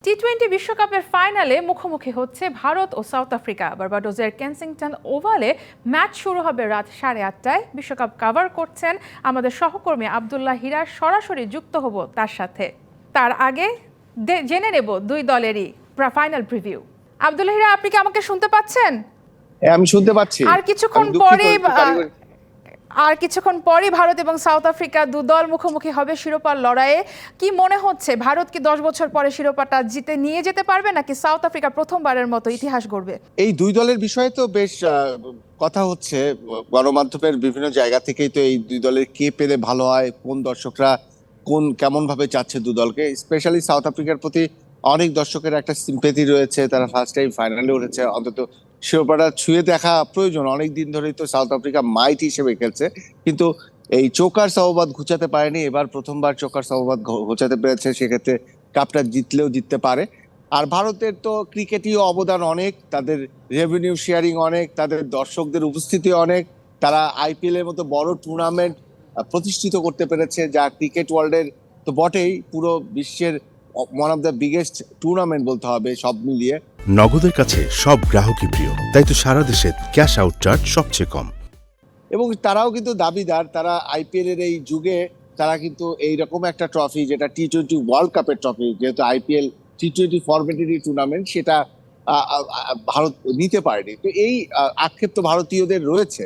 টি-20 বিশ্বকাপের ফাইনালে মুখোমুখি হচ্ছে ভারত ও সাউথ আফ্রিকা। বার্বাডোসের কেনসিংটন ওভালে ম্যাচ শুরু হবে রাত 8:30টায়। বিশ্বকাপ কভার করছেন আমাদের সহকর্মী আব্দুল্লাহ হীরা। সরাসরি যুক্ত হব তার সাথে। তার আগে জেনে নেব দুই দলেরই ফাইনাল প্রিভিউ। আব্দুল্লাহ হীরা, আপনি কি আমাকে শুনতে পাচ্ছেন? আমি শুনতে পাচ্ছি। আর কিছুক্ষণ পরই ভারত এবং সাউথ আফ্রিকা দু দল মুখোমুখি হবে শিরোপার লড়াইয়ে। কি মনে হচ্ছে, ভারত কি 10 বছর পরে শিরোপাটা জিতে নিয়ে যেতে পারবে, নাকি সাউথ আফ্রিকা প্রথমবারের মতো ইতিহাস গড়বে? এই দুই দলের বিষয়ে তো বেশ কথা হচ্ছে গণমাধ্যমের বিভিন্ন জায়গা থেকেই। তো এই দুই দলের কে পেলে ভালো হয়, কোন দর্শকরা কেমন ভাবে চাচ্ছে দু দলকে। স্পেশালি সাউথ আফ্রিকার প্রতি অনেক দর্শকের একটা সিম্পেথি রয়েছে। তারা ফার্স্ট টাইম ফাইনালে উঠেছে, অন্তত শিরোপাটা ছুঁয়ে দেখা প্রয়োজন। অনেক দিন ধরেই তো সাউথ আফ্রিকা মাইট হিসেবে খেলছে, কিন্তু এই চোকার সহবাদ ঘুচাতে পারেনি। এবার প্রথমবার চোকার সহবাদ ঘুচাতে পেরেছে, সেক্ষেত্রে কাপটা জিতলেও জিততে পারে। আর ভারতের তো ক্রিকেটীয় অবদান অনেক, তাদের রেভিনিউ শেয়ারিং অনেক, তাদের দর্শকদের উপস্থিতি অনেক। তারা আইপিএল এর মতো বড় টুর্নামেন্ট প্রতিষ্ঠিত করতে পেরেছে, যা ক্রিকেট ওয়ার্ল্ডের তো বটেই, পুরো বিশ্বের one of the biggest tournament বলতে হবে সব মিলিয়ে। নগদের কাছে সব গ্রাহকই প্রিয়, তাই তো সারা দেশে ক্যাশ আউট চার্জ সবচেয়ে কম। এবং তারাও কিন্তু দাবিদার, তারা আইপিএল এর এই যুগে তারা কিন্তু এইরকম একটা ট্রফি, যেটা টি-20 ওয়ার্ল্ড কাপের ট্রফি, যেহেতু আইপিএল টি-20 ফরম্যাটেরই টুর্নামেন্ট, সেটা ভারত নিতে পারেনি। তো এই আক্ষেপ তো ভারতীয়দের রয়েছে।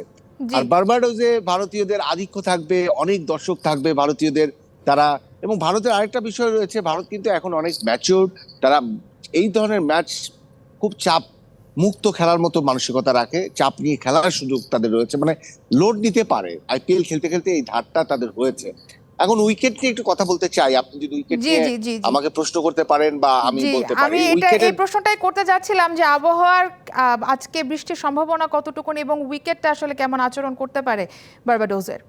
আর বার্বাডোসে ভারতীয়দের আধিক্য থাকবে, অনেক দর্শক থাকবে ভারতীয়দের। তারা এবং ভারতের আরেকটা বিষয় রয়েছে, ভারত কিন্তু এখন অনেক ম্যাচিউরড। তারা এই ধরনের ম্যাচ খুব চাপ মুক্ত খেলার মতো মানসিকতা রাখে, চাপ নিয়ে খেলার সুযোগ তাদের রয়েছে, মানে লোড নিতে পারে। আইপিএল খেলতে খেলতে এই ধারটা তাদের হয়েছে। এখন উইকেট নিয়ে একটু কথা বলতে চাই। আপনি যদি উইকেট নিয়ে আমাকে প্রশ্ন করতে পারেন বা আমি বলতে পারি। এই প্রশ্নটাই করতে যাচ্ছিলাম যে আবহাওয়ার আজকে বৃষ্টির সম্ভাবনা কতটুকু এবং উইকেটটা আসলে কেমন আচরণ করতে পারে বার্বাডোসের।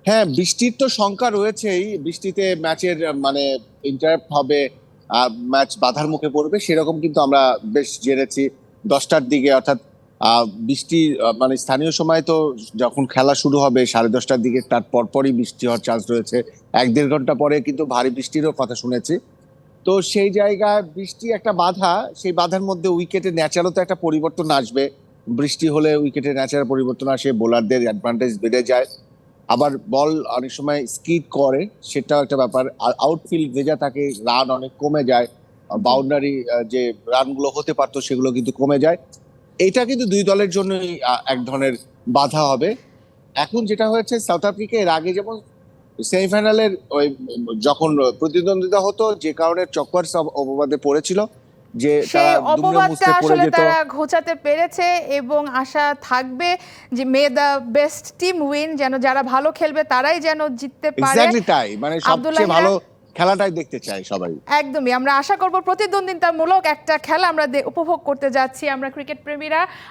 হ্যাঁ, বৃষ্টির তো শঙ্কা রয়েছেই। বৃষ্টিতে ম্যাচের মানে ইন্টারাপ্ট হবে, ম্যাচ বাধার মুখে পড়বে, সেরকম কিন্তু আমরা বেশ জেনেছি 10টার দিকে। অর্থাৎ বৃষ্টি মানে স্থানীয় সময় তো যখন খেলা শুরু হবে 10:30টার দিকে, তার পরপরই বৃষ্টি হওয়ার চান্স রয়েছে। 1-1.5 ঘন্টা পরে কিন্তু ভারী বৃষ্টিরও কথা শুনেছি। তো সেই জায়গায় বৃষ্টি একটা বাধা, সেই বাধার মধ্যে উইকেটের ন্যাচারও তো একটা পরিবর্তন আসবে। বৃষ্টি হলে উইকেটের ন্যাচারাল পরিবর্তন আসে, বোলারদের অ্যাডভান্টেজ বেড়ে যায়। আবার বল অনেক সময় স্কিড করে, সেটাও একটা ব্যাপার। আর আউটফিল্ড ভেজা থাকে, রান অনেক কমে যায়। বাউন্ডারি যে রানগুলো হতে পারতো সেগুলো কিন্তু কমে যায়। এটা কিন্তু দুই দলের জন্যই এক ধরনের বাধা হবে। এখন যেটা হয়েছে, সাউথ আফ্রিকা এর আগে যেমন সেমিফাইনালের ওই যখন প্রতিদ্বন্দ্বিতা হতো, যে কারণে চক্কর অপবাদে পড়েছিল, যে তারা অপবাদটা আসলে তারা ঘোচাতে পেরেছে এবং আশা থাকবে যে মে দ্য বেস্ট টিম উইন, যেন যারা ভালো খেলবে তারাই যেন জিততে পারে। এক্স্যাক্টলি তাই, মানে সবচেয়ে ভালো খেলাটাই দেখতে চাই সবাই। একদমই, আমরা আশা করব প্রতিদ্বন্দ্বিতামূলক একটা খেলা আমরা উপভোগ করতে যাচ্ছি আমরা ক্রিকেট প্রেমীরা।